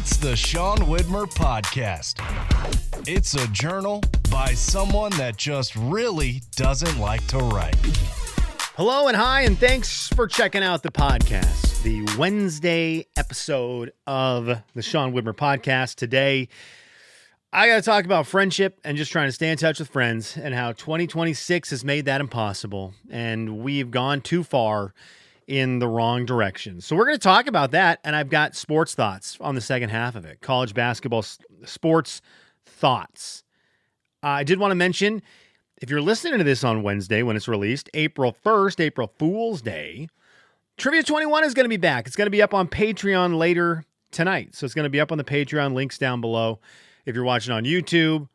It's the Sean Widmer Podcast. It's a journal by someone that just really doesn't like to write. Hello and hi, and thanks for checking out the podcast, the Wednesday episode of the Sean Widmer Podcast. Today, I got to talk about friendship and just trying to stay in touch with friends and how 2026 has made that impossible, and we've gone too far in the wrong direction. So we're going to talk about that, and I've got sports thoughts on the second half of it. College basketball sports thoughts. I did want to mention, if you're listening to this on Wednesday when it's released, April 1st, April Fool's Day, Trivia 21 is going to be back. It's going to be up on Patreon later tonight. So it's going to be up on the Patreon, links down below. If you're watching on YouTube,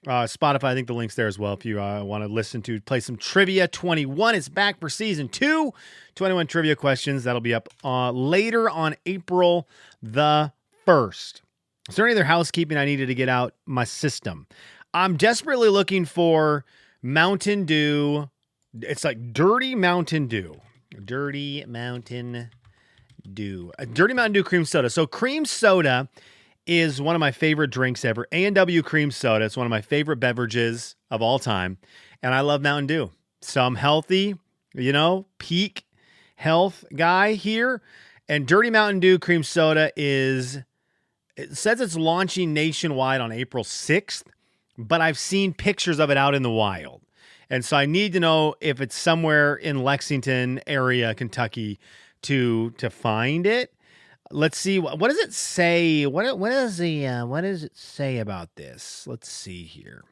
Spotify, I think the link's there as well. If you want to play some Trivia 21, it's back for season 2. 21 trivia questions. That'll be up later on April the 1st. Is there any other housekeeping I needed to get out my system? I'm desperately looking for Mountain Dew. It's like Dirty Mountain Dew. Dirty Mountain Dew. Dirty Mountain Dew cream soda. So cream soda is one of my favorite drinks ever. A&W cream soda. It's one of my favorite beverages of all time. And I love Mountain Dew. So I'm healthy, peak health guy here. And Dirty Mountain Dew cream soda it says it's launching nationwide on April 6th, but I've seen pictures of it out in the wild. And so I need to know if it's somewhere in Lexington area, Kentucky, to find it. Let's see. What does it say? What does it say about this? Let's see here.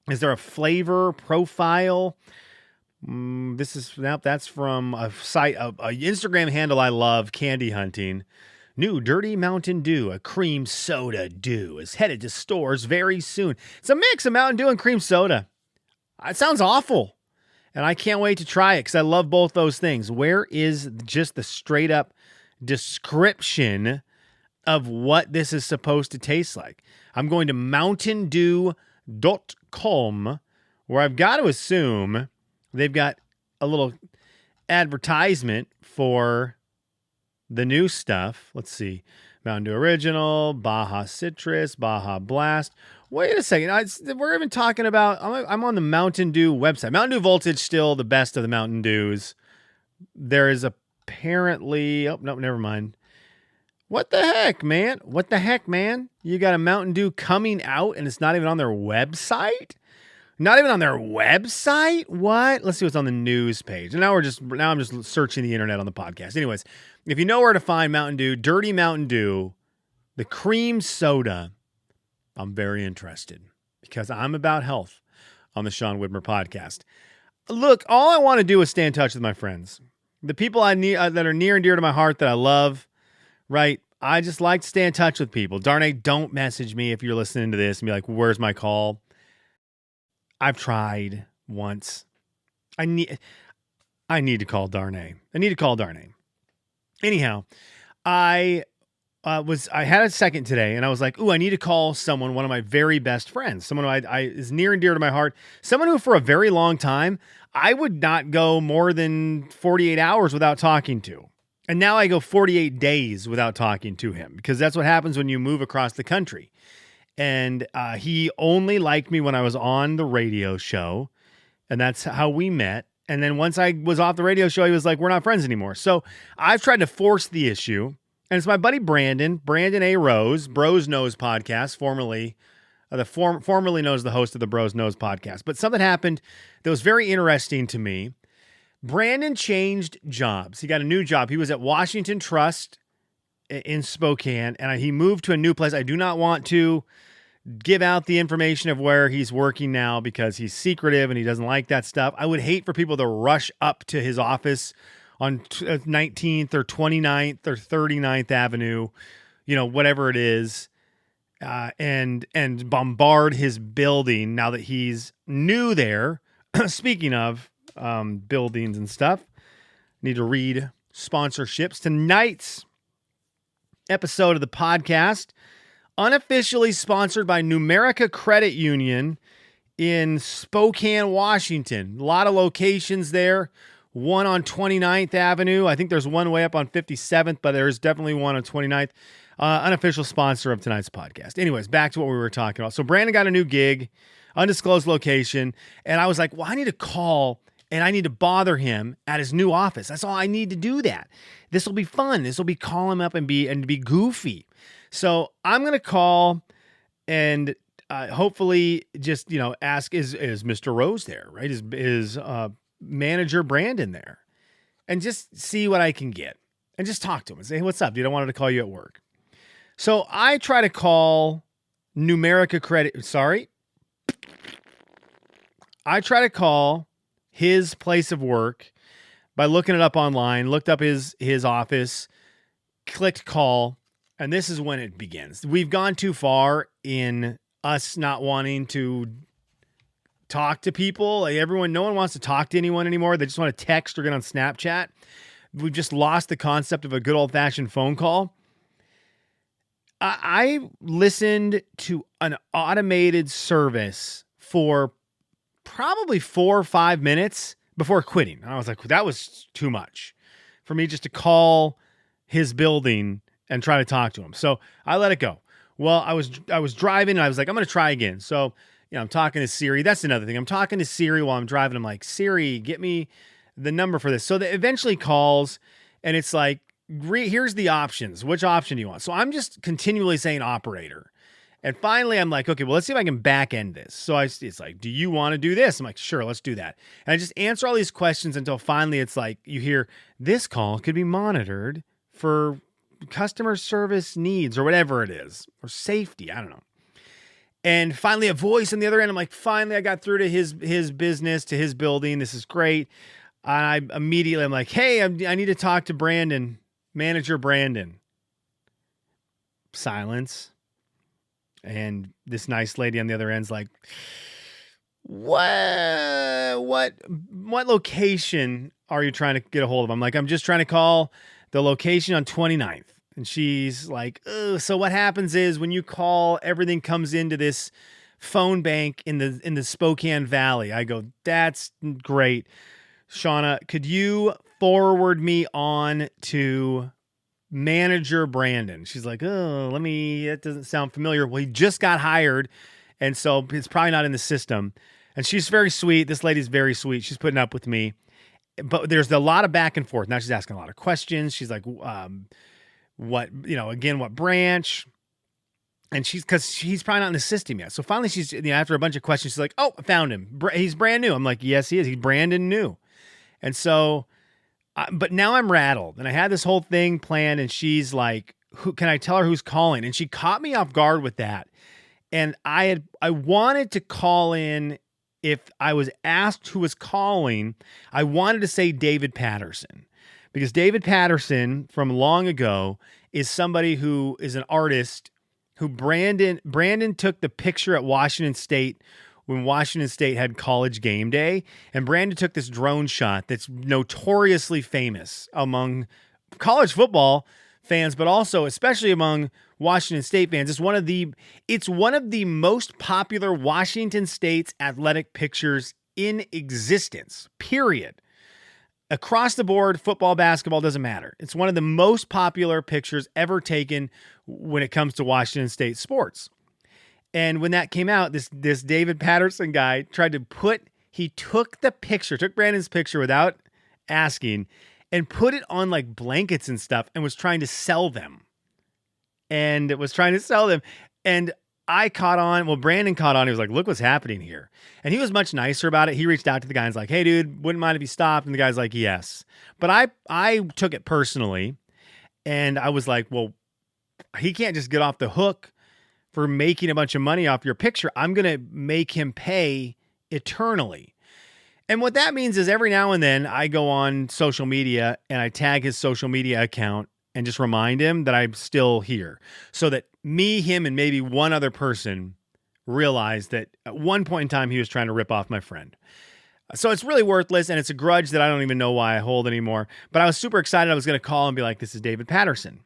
Is there a flavor profile? That's from a site, a Instagram handle I love, Candy Hunting. New Dirty Mountain Dew, a cream soda dew, is headed to stores very soon. It's a mix of Mountain Dew and cream soda. It sounds awful, and I can't wait to try it because I love both those things. Where is just the straight up description of what this is supposed to taste like? I'm going to mountaindew.com, where I've got to assume they've got a little advertisement for the new stuff. Let's see. Mountain Dew Original, Baja Citrus, Baja Blast. Wait a second. We're even talking about, I'm on the Mountain Dew website. Mountain Dew Voltage still the best of the Mountain Dews. There is apparently, oh, no, never mind. What the heck, man? You got a Mountain Dew coming out and it's not even on their website? Not even on their website? What? Let's see what's on the news page. And now I'm just searching the internet on the podcast. Anyways, if you know where to find Mountain Dew, Dirty Mountain Dew, the cream soda, I'm very interested because I'm about health on the Sean Widmer Podcast. Look, all I want to do is stay in touch with my friends. The people I need that are near and dear to my heart that I love, right? I just like to stay in touch with people. Darnay, don't message me if you're listening to this and be like, where's my call? I've tried once. I need to call Darnay. Anyhow, I had a second today and I was like, I need to call someone, one of my very best friends, someone who I is near and dear to my heart, someone who for a very long time, I would not go more than 48 hours without talking to. And now I go 48 days without talking to him because that's what happens when you move across the country. And he only liked me when I was on the radio show, and that's how we met. And then once I was off the radio show, he was like, we're not friends anymore. So I've tried to force the issue, and it's my buddy Brandon A. Rose, Bros Knows Podcast, formerly knows the host of the Bros Knows Podcast. But something happened that was very interesting to me. Brandon changed jobs. He got a new job. He was at Washington Trust in Spokane, and he moved to a new place. I do not want to give out the information of where he's working now because he's secretive and he doesn't like that stuff. I would hate for people to rush up to his office on 19th or 29th or 39th Avenue, whatever it is, and bombard his building now that he's new there. Speaking of buildings and stuff, need to read sponsorships. Tonight's episode of the podcast, unofficially sponsored by Numerica Credit Union in Spokane, Washington. A lot of locations there. One on 29th Avenue. I think there's one way up on 57th, but there's definitely one on 29th. unofficial sponsor of tonight's podcast. Anyways, back to what we were talking about. So Brandon got a new gig, undisclosed location, and I was like, well, I need to call and I need to bother him at his new office. That's all I need to do that. This will be fun. This will be call him up and be goofy. So I'm going to call and hopefully just, ask, is Mr. Rose there, right? Is manager Brandon there? And just see what I can get. And just talk to him and say, hey, what's up, dude? I wanted to call you at work. So I try to call Numerica Credit. Sorry. I try to call his place of work by looking it up online, looked up his office, clicked call, and this is when it begins. We've gone too far in us not wanting to talk to people. No one wants to talk to anyone anymore. They just want to text or get on Snapchat. We've just lost the concept of a good old-fashioned phone call. I listened to an automated service for probably 4 or 5 minutes before quitting. And I was like, that was too much for me just to call his building and try to talk to him. So I let it go. Well, I was driving and I was like, I'm going to try again. So, I'm talking to Siri. That's another thing. I'm talking to Siri while I'm driving. I'm like, Siri, get me the number for this. So that eventually calls and it's like, here's the options. Which option do you want? So I'm just continually saying operator. And finally I'm like, okay, well, let's see if I can back end this. So it's like, do you want to do this? I'm like, sure, let's do that. And I just answer all these questions until finally it's like, you hear this call could be monitored for customer service needs or whatever it is, or safety. I don't know. And finally a voice on the other end. I'm like, finally I got through to his business, to his building. This is great. I'm like, hey, I need to talk to Brandon, manager Brandon. Silence. And this nice lady on the other end's like, what location are you trying to get a hold of? I'm like, I'm just trying to call the location on 29th. And she's like, oh, so what happens is when you call, everything comes into this phone bank in the Spokane Valley. I go, that's great. Shauna, could you forward me on to manager Brandon? She's like, oh, that doesn't sound familiar. Well, he just got hired, and so it's probably not in the system. And she's very sweet. This lady's very sweet. She's putting up with me. But there's a lot of back and forth. Now she's asking a lot of questions. She's like, what branch? And because he's probably not in the system yet. So finally she's, after a bunch of questions, she's like, oh, I found him. He's brand new. I'm like, yes, he is. He's Brandon new. And so, but now I'm rattled. And I had this whole thing planned and she's like, can I tell her who's calling? And she caught me off guard with that. And I wanted to call in. If I was asked who was calling, I wanted to say David Patterson, because David Patterson from long ago is somebody who is an artist who Brandon took the picture at Washington State when Washington State had college game day. And Brandon took this drone shot that's notoriously famous among college football fans, but also especially among Washington State fans. It's one of the most popular Washington State's athletic pictures in existence, period. Across the board, football, basketball, doesn't matter. It's one of the most popular pictures ever taken when it comes to Washington State sports. And when that came out, this David Patterson guy took Brandon's picture without asking and put it on like blankets and stuff and was trying to sell them. And I caught on. Well, Brandon caught on. He was like, look what's happening here. And he was much nicer about it. He reached out to the guy and was like, hey, dude, wouldn't mind if you stopped? And the guy's like, yes. But I took it personally. And I was like, well, he can't just get off the hook for making a bunch of money off your picture. I'm going to make him pay eternally. And what that means is every now and then I go on social media and I tag his social media account and just remind him that I'm still here, so that me, him, and maybe one other person realize that at one point in time he was trying to rip off my friend. So it's really worthless, and it's a grudge that I don't even know why I hold anymore. But I was super excited. I was going to call and be like, this is David Patterson.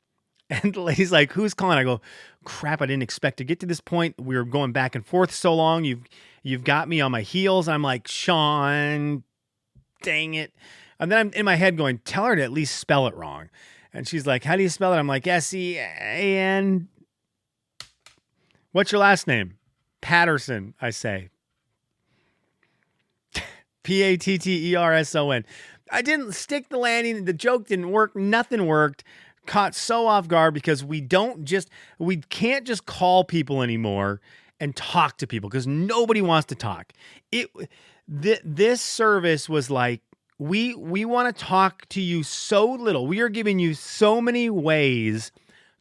And the lady's like, who's calling? I go, crap, I didn't expect to get to this point. We were going back and forth so long. You've got me on my heels. I'm like, Sean, dang it. And then I'm in my head going, tell her to at least spell it wrong. And she's like, how do you spell it? I'm like, S-E-A-N. What's your last name? Patterson, I say. Patterson. I didn't stick the landing. The joke didn't work. Nothing worked. Caught so off guard because we can't just call people anymore and talk to people because nobody wants to talk. This service was like, we want to talk to you so little. We are giving you so many ways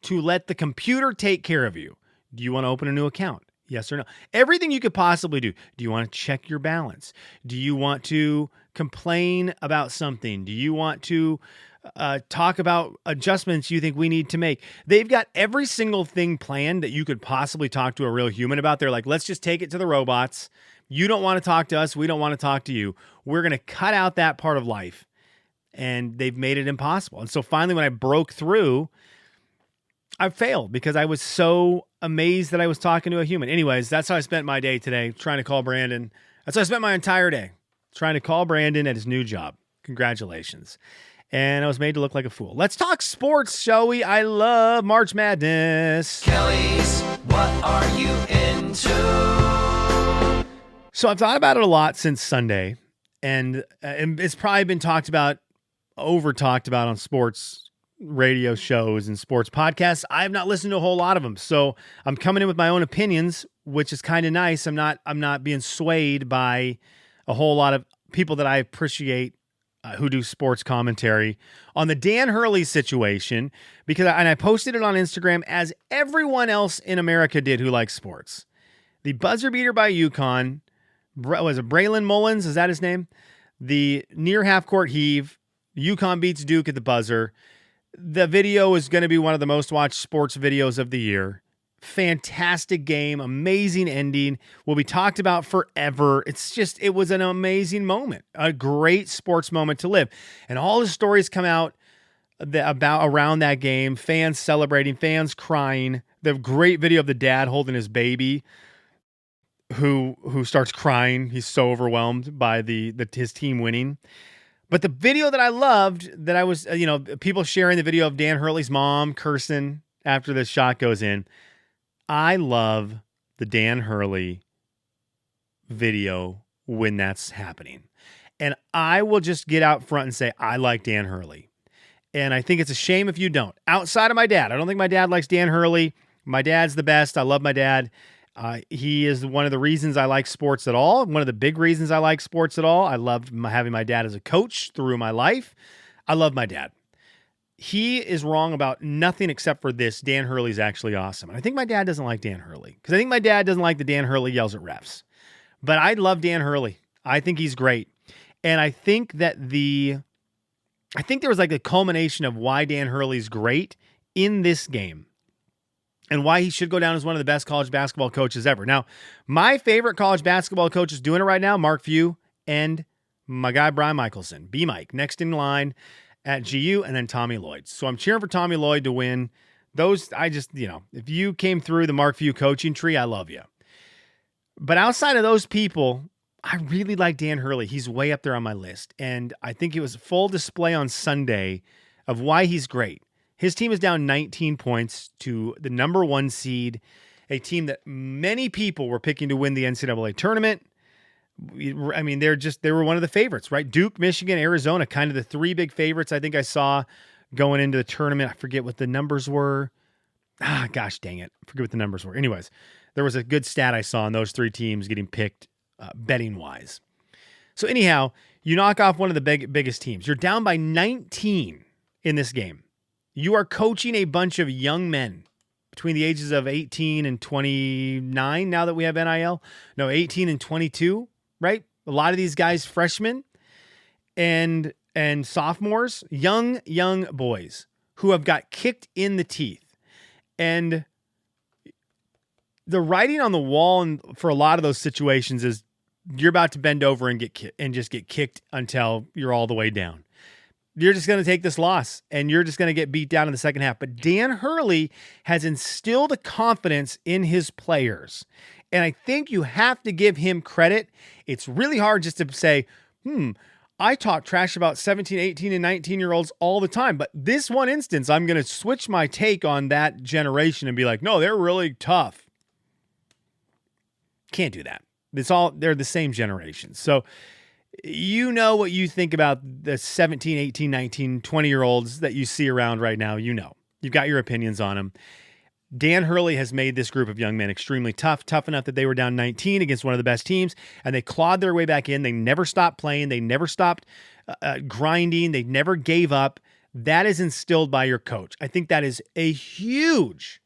to let the computer take care of you. Do you want to open a new account? Yes or no? Everything you could possibly do. Do you want to check your balance? Do you want to complain about something? Do you want to talk about adjustments you think we need to make? They've got every single thing planned that you could possibly talk to a real human about. They're like, let's just take it to the robots. You don't want to talk to us. We don't want to talk to you. We're going to cut out that part of life. And they've made it impossible. And so finally, when I broke through, I failed because I was so amazed that I was talking to a human. Anyways, that's how I spent my day today, trying to call Brandon. That's how I spent my entire day, trying to call Brandon at his new job. Congratulations. And I was made to look like a fool. Let's talk sports, shall we? I love March Madness. Kelly's, what are you into? So I've thought about it a lot since Sunday, and it's probably been over-talked about on sports radio shows and sports podcasts. I have not listened to a whole lot of them. So I'm coming in with my own opinions, which is kind of nice. I'm not being swayed by a whole lot of people that I appreciate who do sports commentary on the Dan Hurley situation, because I posted it on Instagram as everyone else in America did who likes sports. The buzzer beater by UConn, was it Braylon Mullins? Is that his name? The near half court heave, UConn beats Duke at the buzzer. The video is going to be one of the most watched sports videos of the year. Fantastic game, amazing ending, will be talked about forever. It was an amazing moment, a great sports moment to live. And all the stories come out around that game, fans celebrating, fans crying. The great video of the dad holding his baby who starts crying. He's so overwhelmed by his team winning. But the video that I loved, that I was, people sharing the video of Dan Hurley's mom cursing after the shot goes in. I love the Dan Hurley video when that's happening. And I will just get out front and say, I like Dan Hurley. And I think it's a shame if you don't. Outside of my dad, I don't think my dad likes Dan Hurley. My dad's the best. I love my dad. He is one of the reasons I like sports at all. One of the big reasons I like sports at all. I loved having my dad as a coach through my life. I love my dad. He is wrong about nothing except for this. Dan Hurley's actually awesome. And I think my dad doesn't like Dan Hurley because I think my dad doesn't like the Dan Hurley yells at refs. But I love Dan Hurley. I think he's great. And I think that there was like a culmination of why Dan Hurley's great in this game and why he should go down as one of the best college basketball coaches ever. Now, my favorite college basketball coach is doing it right now, Mark Few, and my guy, Brian Michelson, B-Mike, next in line at GU, and then Tommy Lloyd. So I'm cheering for Tommy Lloyd to win. If you came through the Mark Few coaching tree, I love you. But outside of those people, I really like Dan Hurley. He's way up there on my list. And I think it was a full display on Sunday of why he's great. His team is down 19 points to the number 1 seed, a team that many people were picking to win the NCAA tournament. I mean, they were one of the favorites, right? Duke, Michigan, Arizona, kind of the 3 big favorites I think I saw going into the tournament. I forget what the numbers were. Gosh dang it. I forget what the numbers were. Anyways, there was a good stat I saw on those 3 teams getting picked betting-wise. So anyhow, you knock off one of the biggest teams. You're down by 19 in this game. You are coaching a bunch of young men between the ages of 18 and 29 now that we have NIL. No, 18 and 22, right? A lot of these guys, freshmen and sophomores, young boys who have got kicked in the teeth. And the writing on the wall for a lot of those situations is you're about to bend over and just get kicked until you're all the way down. You're just going to take this loss and you're just going to get beat down in the second half. But Dan Hurley has instilled a confidence in his players. And I think you have to give him credit. It's really hard just to say, I talk trash about 17, 18, and 19-year-olds all the time. But this one instance, I'm going to switch my take on that generation and be like, no, they're really tough. Can't do that. They're the same generation. So you know what you think about the 17, 18, 19, 20-year-olds that you see around right now. You know. You've got your opinions on them. Dan Hurley has made this group of young men extremely tough enough that they were down 19 against one of the best teams, and they clawed their way back in. They never stopped playing. They never stopped grinding. They never gave up. That is instilled by your coach. I think that is a huge,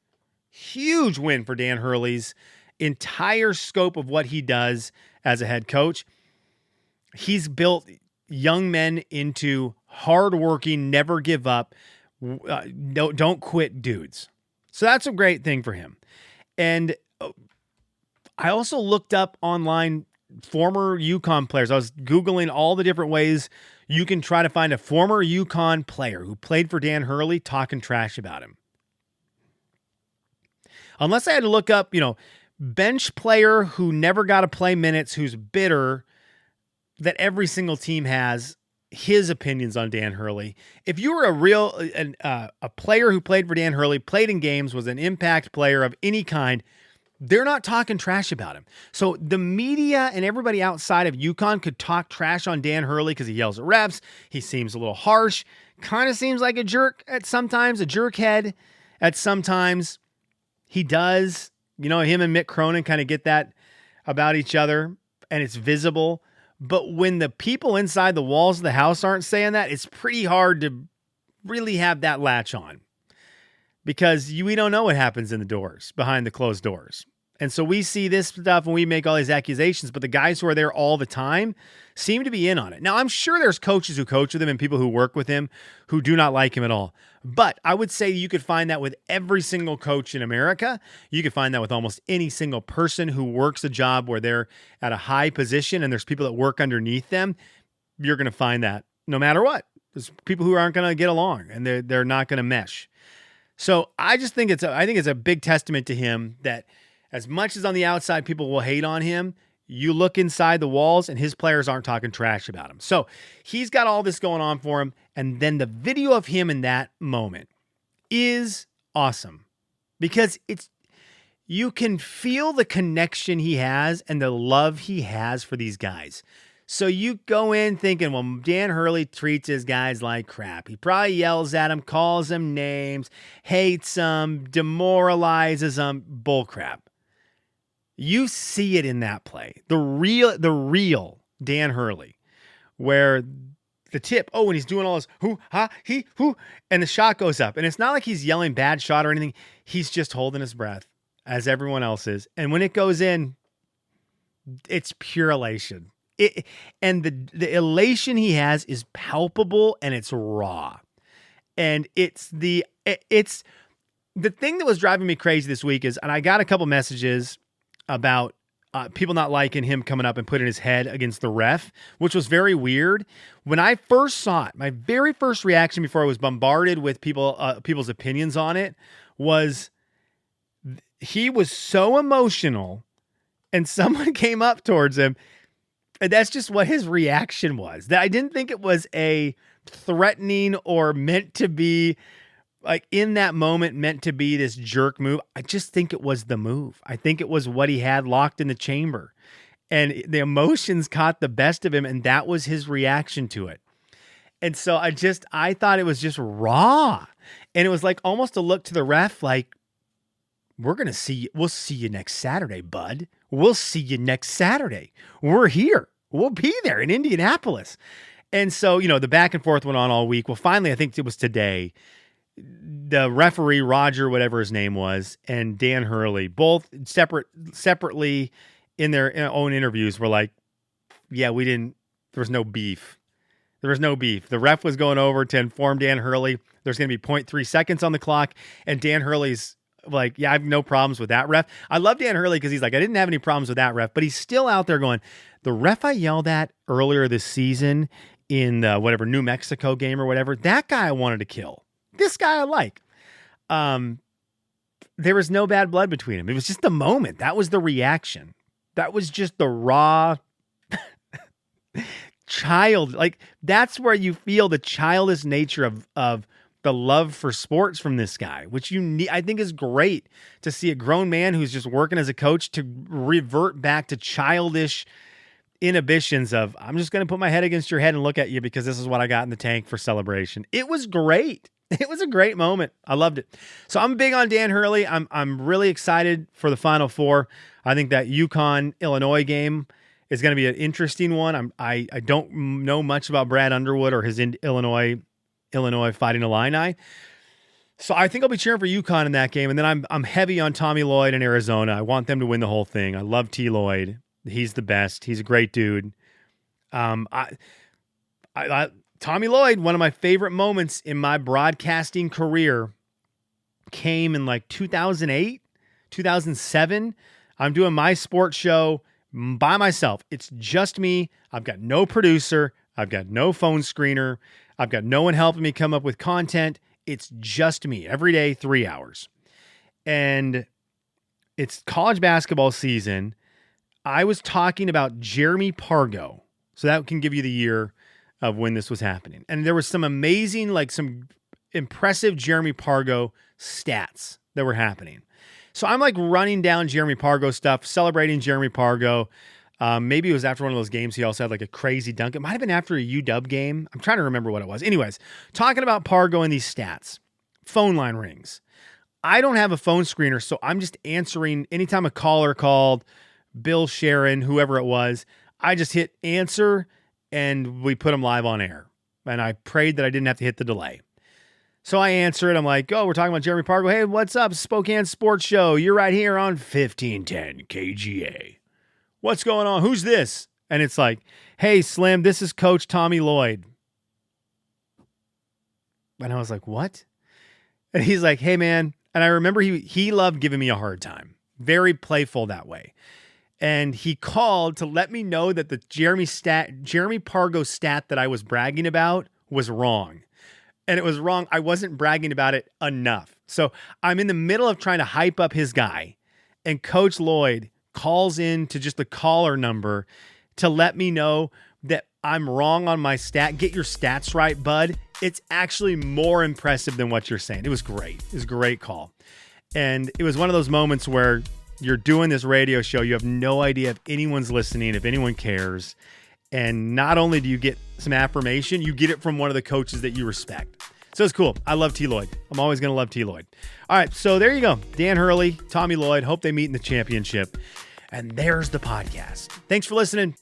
huge win for Dan Hurley's entire scope of what he does as a head coach. He's built young men into hardworking, never give up, don't quit dudes. So that's a great thing for him. And I also looked up online former UConn players. I was Googling all the different ways you can try to find a former UConn player who played for Dan Hurley talking trash about him. Unless I had to look up, bench player who never got to play minutes, who's bitter, that every single team has his opinions on Dan Hurley. If you were a player who played for Dan Hurley, played in games, was an impact player of any kind, they're not talking trash about him. So the media and everybody outside of UConn could talk trash on Dan Hurley because he yells at refs. He seems a little harsh, kind of seems like a jerk at sometimes, a jerkhead at sometimes. He does. Him and Mick Cronin kind of get that about each other, and it's visible. But when the people inside the walls of the house aren't saying that, it's pretty hard to really have that latch on, because we don't know what happens in the doors, behind the closed doors. And so we see this stuff and we make all these accusations, but the guys who are there all the time seem to be in on it. Now, I'm sure there's coaches who coach with him and people who work with him who do not like him at all. But I would say you could find that with every single coach in America. You could find that with almost any single person who works a job where they're at a high position and there's people that work underneath them. You're going to find that no matter what. There's people who aren't going to get along and they're not going to mesh. So I just think it's a big testament to him that as much as on the outside people will hate on him, you look inside the walls and his players aren't talking trash about him. So he's got all this going on for him. And then the video of him in that moment is awesome because you can feel the connection he has and the love he has for these guys. So you go in thinking, well, Dan Hurley treats his guys like crap. He probably yells at them, calls them names, hates them, demoralizes them, bullcrap. You see it in that play. The real Dan Hurley, where the tip, when he's doing all this, who, ha, he, who, and the shot goes up. And it's not like he's yelling bad shot or anything. He's just holding his breath, as everyone else is. And when it goes in, it's pure elation. And the elation he has is palpable and it's raw. And it's the thing that was driving me crazy this week is, and I got a couple messages about people not liking him coming up and putting his head against the ref, which was very weird. When I first saw it, my very first reaction before I was bombarded with people's opinions on it was he was so emotional and someone came up towards him. And that's just what his reaction was. That I didn't think it was a threatening or meant to be like in that moment meant to be this jerk move. I just think it was the move. I think it was what he had locked in the chamber and the emotions caught the best of him. And that was his reaction to it. And so I thought it was just raw. And it was like almost a look to the ref, like, we'll see you next Saturday, bud. We'll see you next Saturday. We're here. We'll be there in Indianapolis. And so, the back and forth went on all week. Well, finally, I think it was today, the referee, Roger, whatever his name was, and Dan Hurley, both separately in their own interviews were like, yeah, there was no beef. There was no beef. The ref was going over to inform Dan Hurley there's going to be 0.3 seconds on the clock. And Dan Hurley's like, yeah, I have no problems with that ref. I love Dan Hurley because he's like, I didn't have any problems with that ref, but he's still out there going, the ref I yelled at earlier this season in the whatever New Mexico game or whatever, that guy I wanted to kill. This guy I like. There was no bad blood between them. It was just the moment. That was the reaction. That was just the raw. child. Like, that's where you feel the childish nature of the love for sports from this guy, which I think is great to see a grown man who's just working as a coach to revert back to childish inhibitions of, I'm just going to put my head against your head and look at you because this is what I got in the tank for celebration. It was great. It was a great moment. I loved it. So I'm big on Dan Hurley. I'm really excited for the Final Four. I think that UConn-Illinois game is going to be an interesting one. I don't know much about Brad Underwood or his Illinois Fighting Illini. So I think I'll be cheering for UConn in that game. And then I'm heavy on Tommy Lloyd in Arizona. I want them to win the whole thing. I love T. Lloyd. He's the best. He's a great dude. Tommy Lloyd, one of my favorite moments in my broadcasting career, came in like 2008, 2007. I'm doing my sports show by myself. It's just me. I've got no producer. I've got no phone screener. I've got no one helping me come up with content. It's just me every day, 3 hours. And it's college basketball season. I was talking about Jeremy Pargo. So that can give you the year of when this was happening. And there was some amazing, like some impressive Jeremy Pargo stats that were happening. So I'm like running down Jeremy Pargo stuff, celebrating Jeremy Pargo. Maybe it was after one of those games. He also had like a crazy dunk. It might've been after a UW game. I'm trying to remember what it was. Anyways, talking about Pargo and these stats, phone line rings. I don't have a phone screener, so I'm just answering anytime a caller called, Bill Sharon, whoever it was, I just hit answer and we put them live on air. And I prayed that I didn't have to hit the delay. So I answer it. I'm like, oh, we're talking about Jeremy Pargo. Hey, what's up? Spokane Sports Show. You're right here on 1510 KGA. What's going on? Who's this? And it's like, hey, Slim, this is Coach Tommy Lloyd. And I was like, what? And he's like, hey, man. And I remember he loved giving me a hard time. Very playful that way. And he called to let me know that the Jeremy Pargo stat that I was bragging about was wrong. And it was wrong. I wasn't bragging about it enough. So I'm in the middle of trying to hype up his guy. And Coach Lloyd calls in to just the caller number to let me know that I'm wrong on my stat. Get your stats right, bud. It's actually more impressive than what you're saying. It was great. It was a great call. And it was one of those moments where you're doing this radio show. You have no idea if anyone's listening, if anyone cares. And not only do you get some affirmation, you get it from one of the coaches that you respect. So it's cool. I love T. Lloyd. I'm always going to love T. Lloyd. All right, so there you go. Dan Hurley, Tommy Lloyd. Hope they meet in the championship. And there's the podcast. Thanks for listening.